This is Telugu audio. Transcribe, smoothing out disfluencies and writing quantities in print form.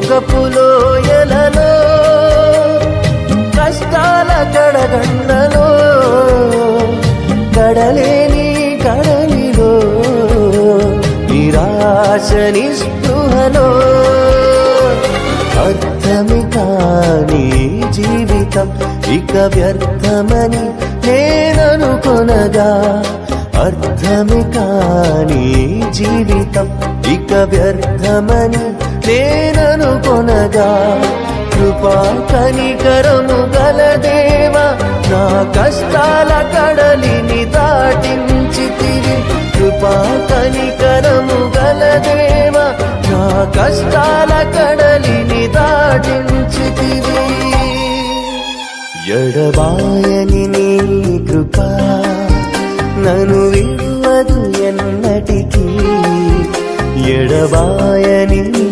శోకపు లోయలలో కష్టాల కడగండ్లలో కడలేని కడలిలో నిరాశ నిస్పృహలో అర్థమి కాని జీవితం ఇక వ్యర్థమని నేననుకొనగా అర్థమి కాని జీవితం ఇక వ్యర్థమని నేననుకొనగా కృపా కనికరము గల దేవా నా కష్టాల కడలిని దాటించితివి కృపా కనికరము గల దేవా నా కష్టాల కడలిని దాటించితివి ఎడబాయని నీ కృపా నన్ను విడువదు ఎన్నటికీ ఎడబాయని నీ